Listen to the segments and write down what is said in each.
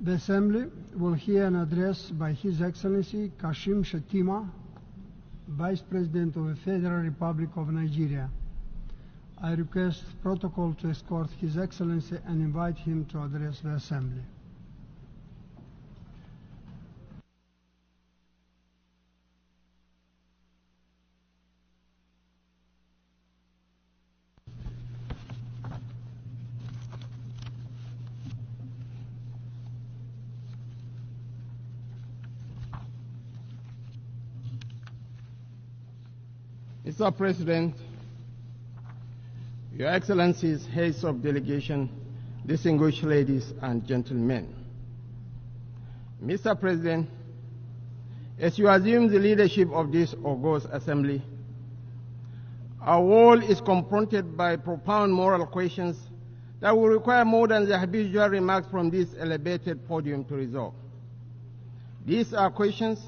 The Assembly will hear an address by His Excellency Kashim Shettima, Vice President of the Federal Republic of Nigeria. I request protocol to escort His Excellency and invite him to address the Assembly. Mr. President, Your Excellencies, heads of delegation, distinguished ladies and gentlemen. Mr. President, as you assume the leadership of this august assembly, our world is confronted by profound moral questions that will require more than the habitual remarks from this elevated podium to resolve. These are questions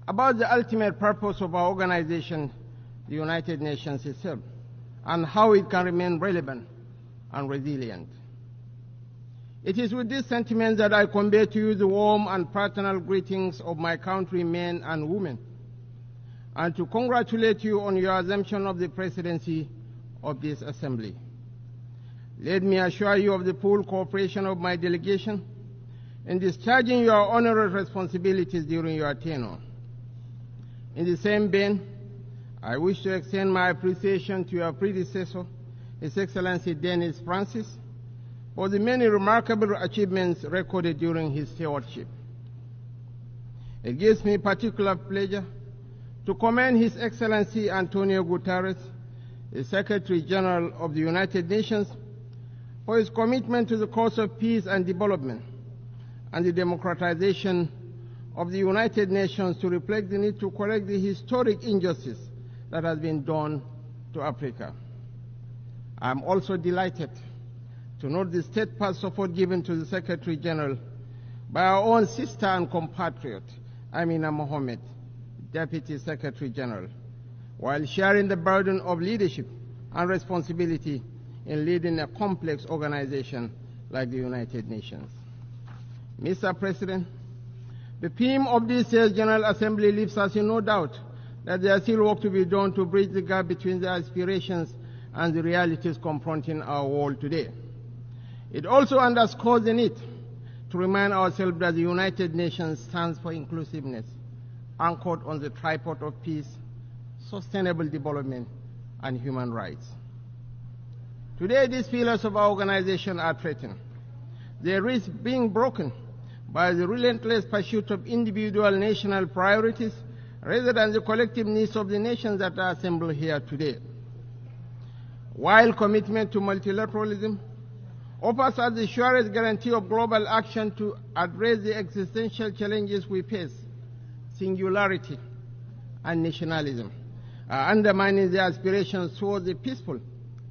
about the ultimate purpose of our organization, the United Nations itself, and how it can remain relevant and resilient. It is with this sentiment that I convey to you the warm and fraternal greetings of my countrymen and women, and to congratulate you on your assumption of the presidency of this assembly. Let me assure you of the full cooperation of my delegation in discharging your honorable responsibilities during your tenure. In the same vein, I wish to extend my appreciation to your predecessor, His Excellency Dennis Francis, for the many remarkable achievements recorded during his stewardship. It gives me particular pleasure to commend His Excellency Antonio Guterres, the Secretary General of the United Nations, for his commitment to the cause of peace and development and the democratization of the United Nations to reflect the need to correct the historic injustice that has been done to Africa. I am also delighted to note the steadfast support given to the Secretary General by our own sister and compatriot, Amina Mohammed, Deputy Secretary General, while sharing the burden of leadership and responsibility in leading a complex organization like the United Nations. Mr. President, the theme of this year's General Assembly leaves us in no doubt that there is still work to be done to bridge the gap between the aspirations and the realities confronting our world today. It also underscores the need to remind ourselves that the United Nations stands for inclusiveness, anchored on the tripod of peace, sustainable development, and human rights. Today, these pillars of our organization are threatened. They risk being broken by the relentless pursuit of individual national priorities rather than the collective needs of the nations that are assembled here today. While commitment to multilateralism offers us the surest guarantee of global action to address the existential challenges we face, singularity and nationalism are undermining the aspirations towards a peaceful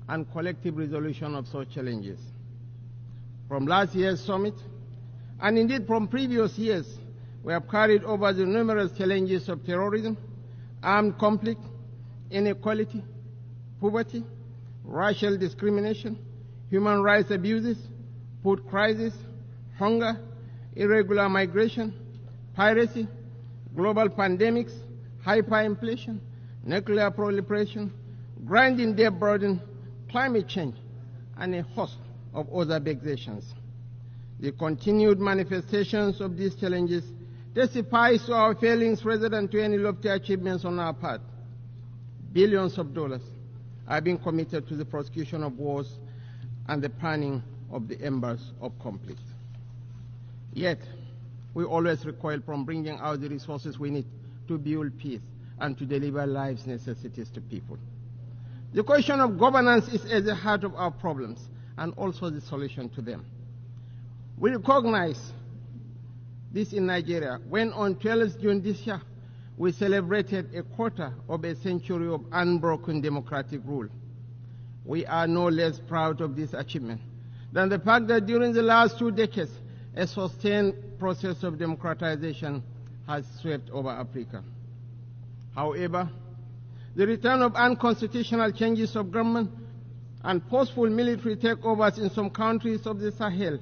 and collective resolution of such challenges. From last year's summit, and indeed from previous years, we have carried over the numerous challenges of terrorism, armed conflict, inequality, poverty, racial discrimination, human rights abuses, food crisis, hunger, irregular migration, piracy, global pandemics, hyperinflation, nuclear proliferation, grinding debt burden, climate change, and a host of other vexations. The continued manifestations of these challenges testifies to our failings rather than to any lofty achievements on our part. Billions of dollars are being committed to the prosecution of wars and the panning of the embers of conflict. Yet, we always recoil from bringing out the resources we need to build peace and to deliver life's necessities to people. The question of governance is at the heart of our problems and also the solution to them. We recognize this in Nigeria when on 12th June this year, we celebrated a quarter of a century of unbroken democratic rule. We are no less proud of this achievement than the fact that during the last 2 decades, a sustained process of democratization has swept over Africa. However, the return of unconstitutional changes of government and forceful military takeovers in some countries of the Sahel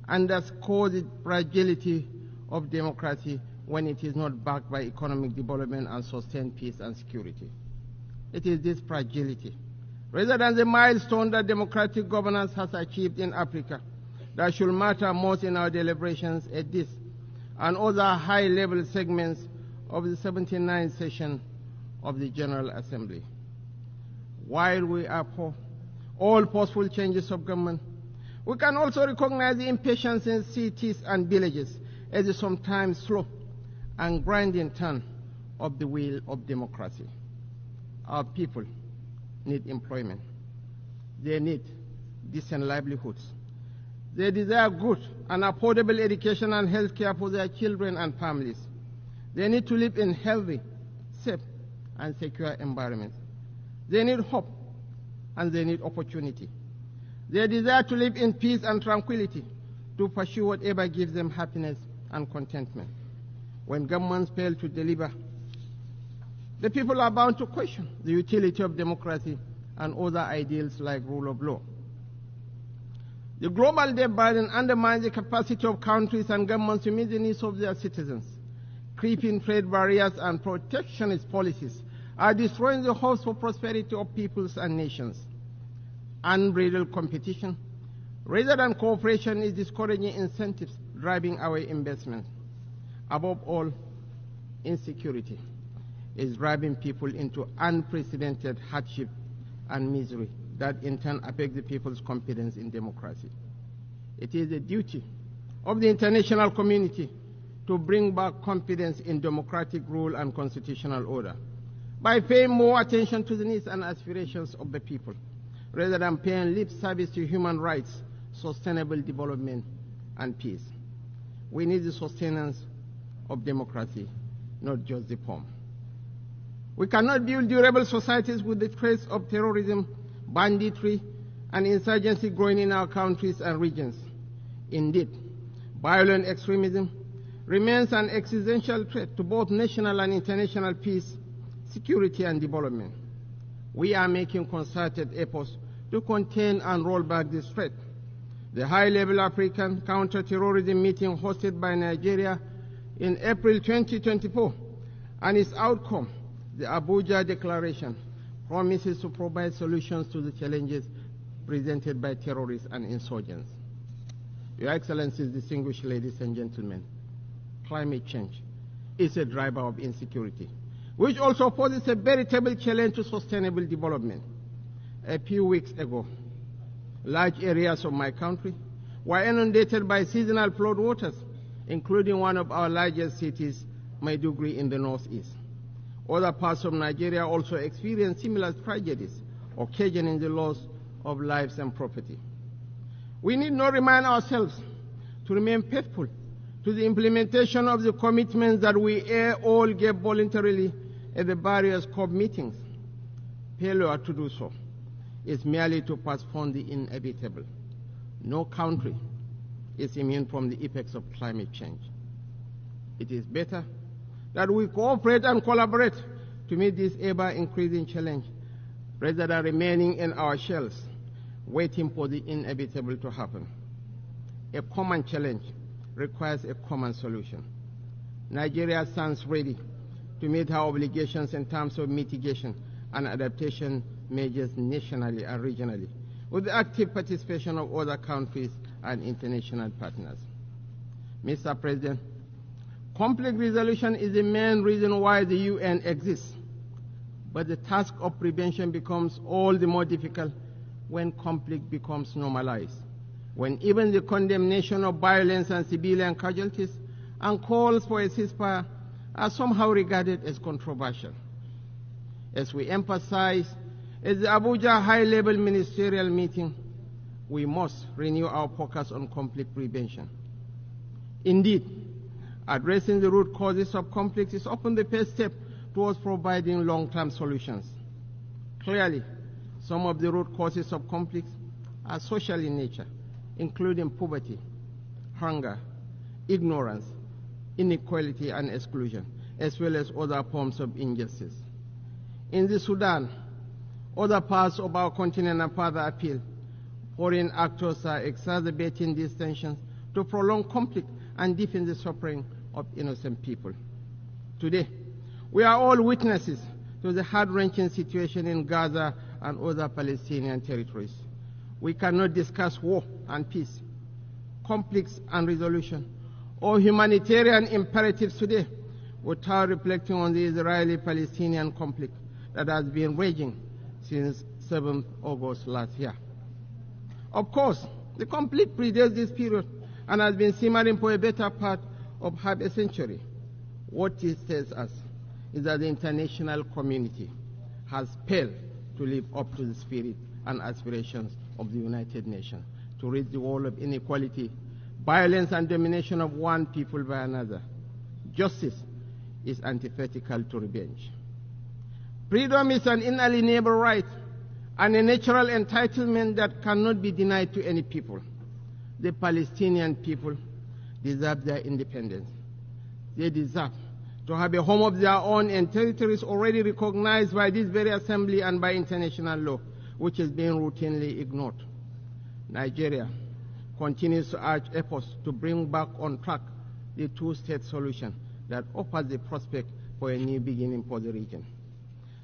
underscore the fragility of democracy when it is not backed by economic development and sustained peace and security. It is this fragility, rather than the milestone that democratic governance has achieved in Africa, that should matter most in our deliberations at this and other high-level segments of the 79th session of the General Assembly. While we are for all possible changes of government, we can also recognize the impatience in cities and villages as a sometimes slow and grinding turn of the wheel of democracy. Our people need employment. They need decent livelihoods. They desire good and affordable education and health care for their children and families. They need to live in healthy, safe, and secure environments. They need hope, and they need opportunity. They desire to live in peace and tranquility, to pursue whatever gives them happiness and contentment. When governments fail to deliver, the people are bound to question the utility of democracy and other ideals like rule of law. The global debt burden undermines the capacity of countries and governments to meet the needs of their citizens. Creeping trade barriers and protectionist policies are destroying the hopes for prosperity of peoples and nations. Unbridled competition, rather than cooperation, is discouraging incentives driving away investment. Above all, insecurity is driving people into unprecedented hardship and misery that in turn affect the people's confidence in democracy. It is the duty of the international community to bring back confidence in democratic rule and constitutional order by paying more attention to the needs and aspirations of the people, rather than paying lip service to human rights, sustainable development, and peace. We need the sustenance of democracy, not just the form. We cannot build durable societies with the threats of terrorism, banditry, and insurgency growing in our countries and regions. Indeed, violent extremism remains an existential threat to both national and international peace, security, and development. We are making concerted efforts to contain and roll back this threat. The high-level African counter-terrorism meeting hosted by Nigeria in April 2024 and its outcome, the Abuja Declaration, promises to provide solutions to the challenges presented by terrorists and insurgents. Your Excellencies, distinguished ladies and gentlemen, climate change is a driver of insecurity, which also poses a veritable challenge to sustainable development. A few weeks ago, large areas of my country were inundated by seasonal flood waters, including one of our largest cities, Maiduguri, in the northeast. Other parts of Nigeria also experienced similar tragedies, occasioning the loss of lives and property. We need not remind ourselves to remain faithful to the implementation of the commitments that we all gave voluntarily at the various COP meetings. Failure to do so is merely to postpone the inevitable. No country is immune from the effects of climate change. It is better that we cooperate and collaborate to meet this ever-increasing challenge, rather than remaining in our shells, waiting for the inevitable to happen. A common challenge requires a common solution. Nigeria stands ready to meet our obligations in terms of mitigation and adaptation measures nationally and regionally, with the active participation of other countries and international partners. Mr. President, conflict resolution is the main reason why the UN exists, but the task of prevention becomes all the more difficult when conflict becomes normalized, when even the condemnation of violence and civilian casualties and calls for a ceasefire are somehow regarded as controversial. As we emphasize at the Abuja high-level ministerial meeting, we must renew our focus on conflict prevention. Indeed, addressing the root causes of conflict is often the first step towards providing long-term solutions. Clearly, some of the root causes of conflicts are social in nature, including poverty, hunger, ignorance, inequality, and exclusion, as well as other forms of injustice. In the Sudan, other parts of our continent, and further afield, foreign actors are exacerbating these tensions to prolong conflict and deepen the suffering of innocent people. Today, we are all witnesses to the heart-wrenching situation in Gaza and other Palestinian territories. We cannot discuss war and peace, conflicts and resolution, or humanitarian imperatives today without reflecting on the Israeli-Palestinian conflict that has been raging since 7th August last year. Of course, the conflict predates this period and has been simmering for a better part of half a century. What it tells us is that the international community has failed to live up to the spirit and aspirations of the United Nations to rid the world of inequality, violence, and domination of one people by another. Justice is antithetical to revenge. Freedom is an inalienable right and a natural entitlement that cannot be denied to any people. The Palestinian people deserve their independence. They deserve to have a home of their own in territories already recognized by this very assembly and by international law, which is being routinely ignored. Nigeria continues to urge efforts to bring back on track the two-state solution that offers the prospect for a new beginning for the region.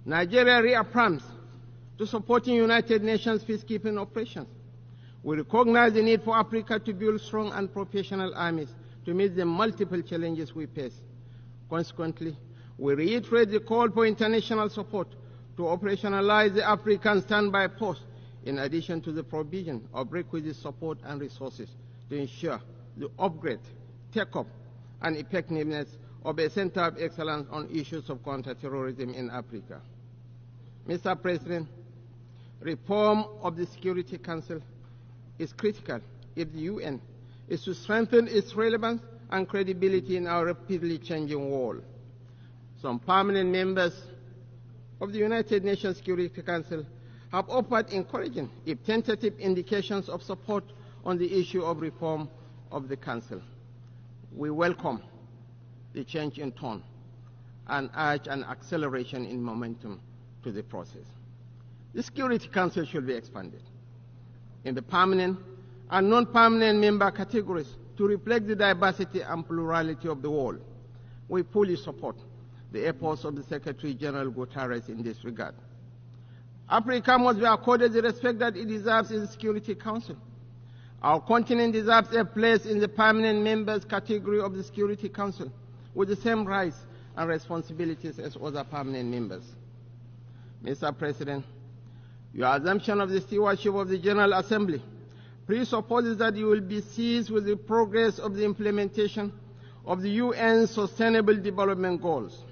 Nigeria reaffirms to supporting United Nations peacekeeping operations. We recognize the need for Africa to build strong and professional armies to meet the multiple challenges we face. Consequently, we reiterate the call for international support to operationalize the African standby force, in addition to the provision of requisite support and resources to ensure the upgrade, take-up, and effectiveness of a center of excellence on issues of counterterrorism in Africa. Mr. President, reform of the Security Council is critical if the UN is to strengthen its relevance and credibility in our rapidly changing world. Some permanent members of the United Nations Security Council have offered encouraging, if tentative, indications of support on the issue of reform of the Council. We welcome the change in tone and urge an acceleration in momentum to the process. The Security Council should be expanded in the permanent and non-permanent member categories to reflect the diversity and plurality of the world. We fully support the efforts of the Secretary General Guterres in this regard. Africa must be accorded the respect that it deserves in the Security Council. Our continent deserves a place in the permanent members category of the Security Council with the same rights and responsibilities as other permanent members. Mr. President, your assumption of the stewardship of the General Assembly presupposes that you will be seized with the progress of the implementation of the UN's Sustainable Development Goals.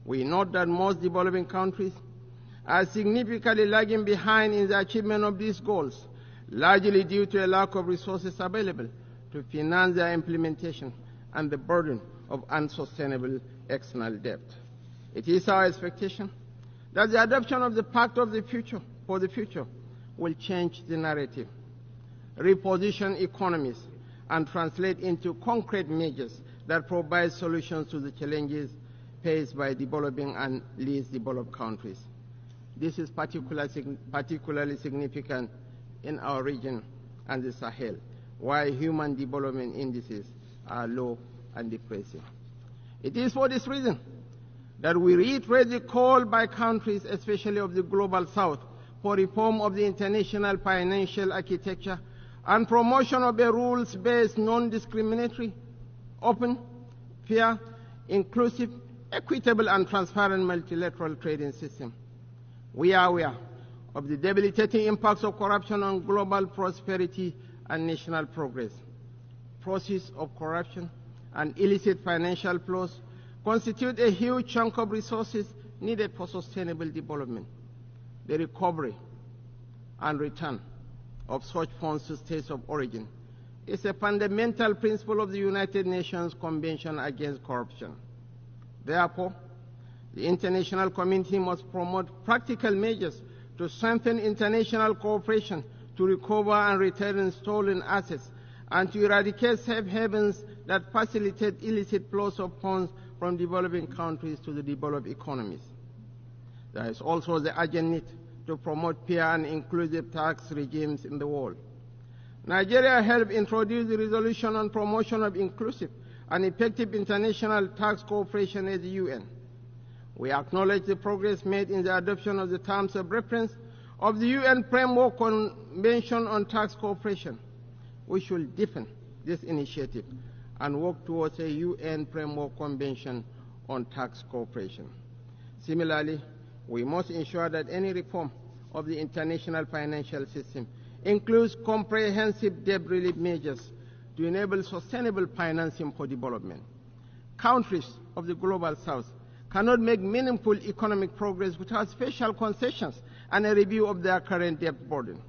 We note that most developing countries are significantly lagging behind in the achievement of these goals, largely due to a lack of resources available to finance their implementation and the burden of unsustainable external debt. It is our expectation that the adoption of the Pact of the Future for the future will change the narrative, reposition economies, and translate into concrete measures that provide solutions to the challenges faced by developing and least developed countries. This is particularly significant in our region and the Sahel, where human development indices are low and depressing. It is for this reason that we reiterate the call by countries, especially of the Global South, for reform of the international financial architecture and promotion of a rules-based, non-discriminatory, open, fair, inclusive, equitable, and transparent multilateral trading system. We are aware of the debilitating impacts of corruption on global prosperity and national progress. Process of corruption and illicit financial flows constitute a huge chunk of resources needed for sustainable development. The recovery and return of such funds to states of origin is a fundamental principle of the United Nations Convention Against Corruption. Therefore, the international community must promote practical measures to strengthen international cooperation to recover and return stolen assets and to eradicate safe havens that facilitate illicit flows of funds from developing countries to the developed economies. There is also the urgent need to promote fair and inclusive tax regimes in the world. Nigeria helped introduce the resolution on promotion of inclusive and effective international tax cooperation at the UN. We acknowledge the progress made in the adoption of the terms of reference of the UN Framework Convention on Tax Cooperation. We should deepen this initiative and work towards a UN Framework Convention on Tax Cooperation. Similarly, we must ensure that any reform of the international financial system includes comprehensive debt relief measures to enable sustainable financing for development. Countries of the Global South cannot make meaningful economic progress without special concessions and a review of their current debt burden.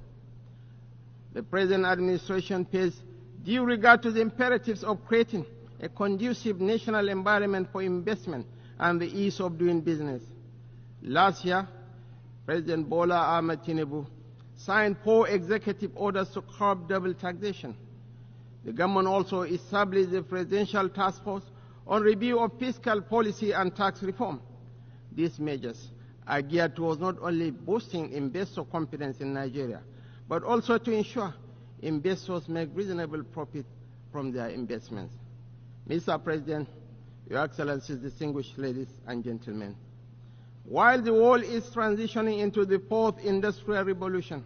The present administration pays due regard to the imperatives of creating a conducive national environment for investment and the ease of doing business. Last year, President Bola Ahmed Tinubu signed 4 executive orders to curb double taxation. The government also established the Presidential Task Force on review of fiscal policy and tax reform. These measures are geared towards not only boosting investor confidence in Nigeria, but also to ensure investors make reasonable profit from their investments. Mr. President, Your Excellencies, distinguished ladies and gentlemen, while the world is transitioning into the 4th industrial revolution,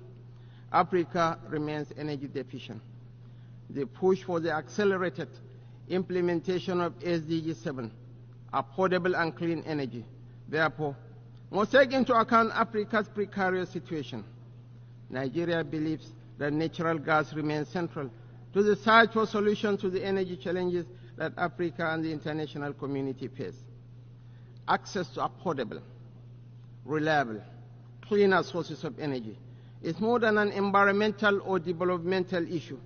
Africa remains energy deficient. The push for the accelerated implementation of SDG 7, affordable and clean energy, therefore, must take into account Africa's precarious situation. Nigeria believes that natural gas remains central to the search for solutions to the energy challenges that Africa and the international community face. Access to affordable, reliable, cleaner sources of energy is more than an environmental or developmental issue.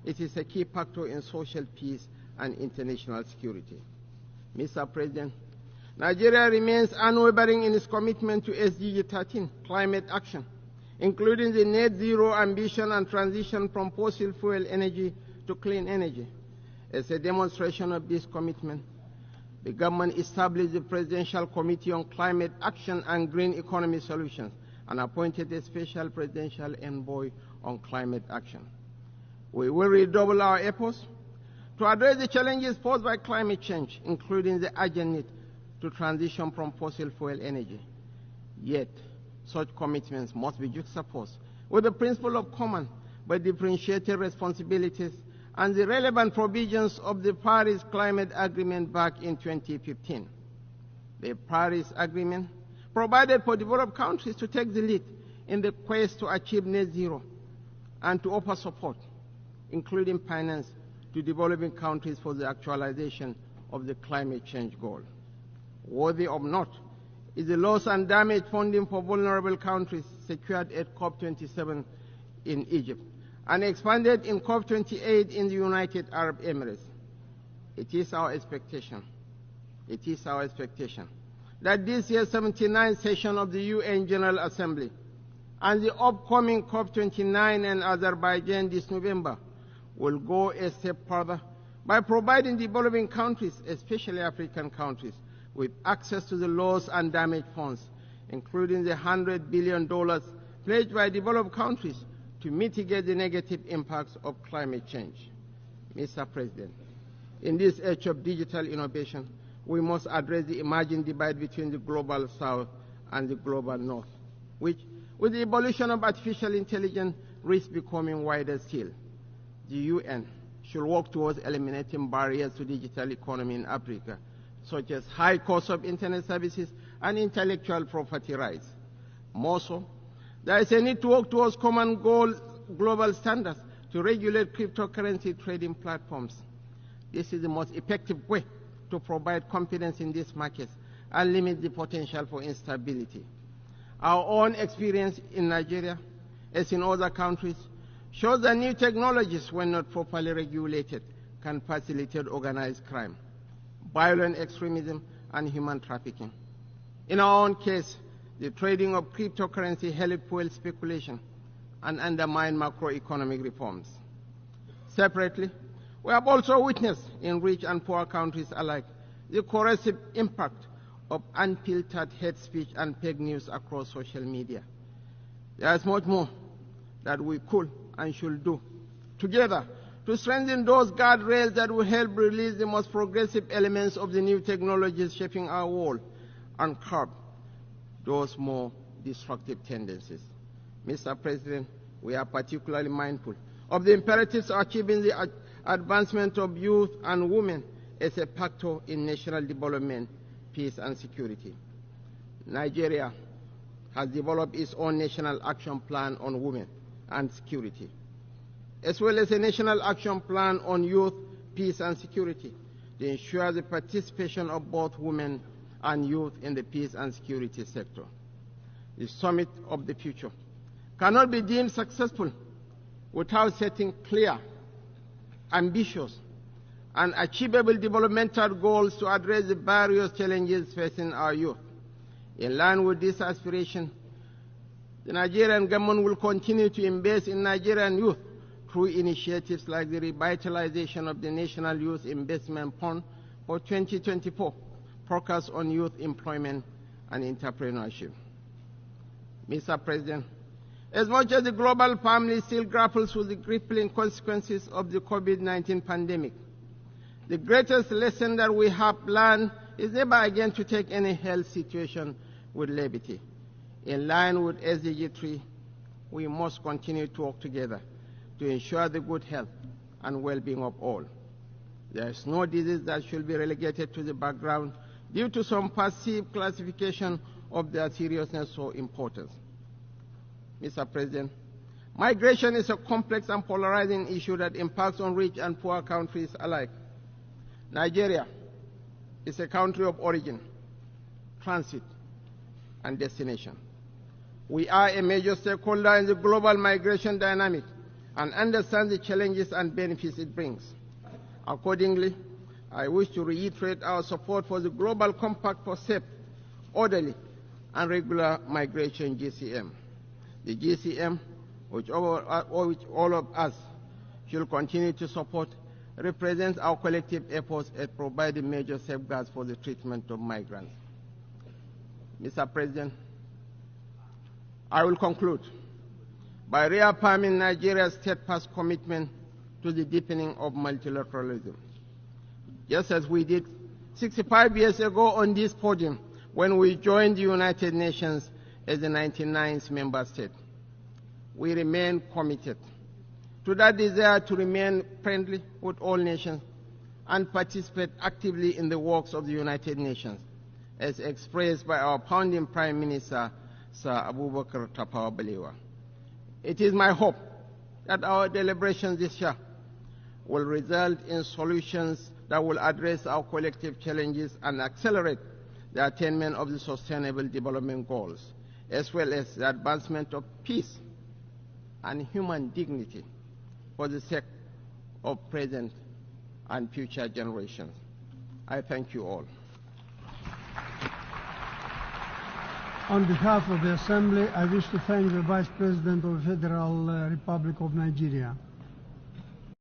It is a key factor in social peace and international security. Mr. President, Nigeria remains unwavering in its commitment to SDG 13, climate action, including the net zero ambition and transition from fossil fuel energy to clean energy. As a demonstration of this commitment, the government established the Presidential Committee on Climate Action and Green Economy Solutions and appointed a special presidential envoy on climate action. We will redouble our efforts to address the challenges posed by climate change, including the urgent need to transition from fossil fuel energy. Yet, such commitments must be juxtaposed with the principle of common but differentiated responsibilities and the relevant provisions of the Paris Climate Agreement back in 2015. The Paris Agreement provided for developed countries to take the lead in the quest to achieve net zero and to offer support, including finance, to developing countries for the actualization of the climate change goal. Worthy of note is the loss and damage funding for vulnerable countries secured at COP27 in Egypt and expanded in COP28 in the United Arab Emirates. It is our expectation that this year's 79th session of the UN General Assembly and the upcoming COP29 in Azerbaijan this November will go a step further by providing developing countries, especially African countries, with access to the loss and damage funds, including the $100 billion pledged by developed countries to mitigate the negative impacts of climate change. Mr. President, in this age of digital innovation, we must address the emerging divide between the global south and the global north, which, with the evolution of artificial intelligence, risks becoming wider still. The UN should work towards eliminating barriers to digital economy in Africa, such as high cost of internet services and intellectual property rights. More so, there is a need to work towards common global standards to regulate cryptocurrency trading platforms. This is the most effective way to provide confidence in these markets and limit the potential for instability. Our own experience in Nigeria, as in other countries, shows that new technologies, when not properly regulated, can facilitate organized crime, violent extremism, and human trafficking. In our own case, the trading of cryptocurrency helped fuel speculation and undermine macroeconomic reforms. Separately, we have also witnessed in rich and poor countries alike the corrosive impact of unfiltered hate speech and fake news across social media. There is much more that we could and should do together to strengthen those guardrails that will help release the most progressive elements of the new technologies shaping our world and curb those more destructive tendencies. Mr. President, we are particularly mindful of the imperatives of achieving the advancement of youth and women as a factor in national development, peace, and security. Nigeria has developed its own national action plan on women and security, as well as a national action plan on youth, peace, and security to ensure the participation of both women and youth in the peace and security sector. The Summit of the Future cannot be deemed successful without setting clear, ambitious, and achievable developmental goals to address the various challenges facing our youth. In line with this aspiration, the Nigerian government will continue to invest in Nigerian youth through initiatives like the revitalization of the National Youth Investment Fund for 2024, focused on youth employment and entrepreneurship. Mr. President, as much as the global family still grapples with the crippling consequences of the COVID-19 pandemic, the greatest lesson that we have learned is never again to take any health situation with levity. In line with SDG 3, we must continue to work together to ensure the good health and well-being of all. There is no disease that should be relegated to the background due to some perceived classification of their seriousness or importance. Mr. President, migration is a complex and polarizing issue that impacts on rich and poor countries alike. Nigeria is a country of origin, transit, and destination. We are a major stakeholder in the global migration dynamic and understand the challenges and benefits it brings. Accordingly, I wish to reiterate our support for the Global Compact for Safe, Orderly, and Regular Migration, GCM. The GCM, which all of us should continue to support, represents our collective efforts at providing major safeguards for the treatment of migrants. Mr. President, I will conclude by reaffirming Nigeria's steadfast commitment to the deepening of multilateralism, just as we did 65 years ago on this podium when we joined the United Nations as the 99th member state. We remain committed to that desire to remain friendly with all nations and participate actively in the works of the United Nations, as expressed by our founding Prime Minister, Sir Abubakar Tafawa Balewa. It is my hope that our deliberations this year will result in solutions that will address our collective challenges and accelerate the attainment of the Sustainable Development Goals, as well as the advancement of peace and human dignity for the sake of present and future generations. I thank you all. On behalf of the Assembly, I wish to thank the Vice President of the Federal Republic of Nigeria.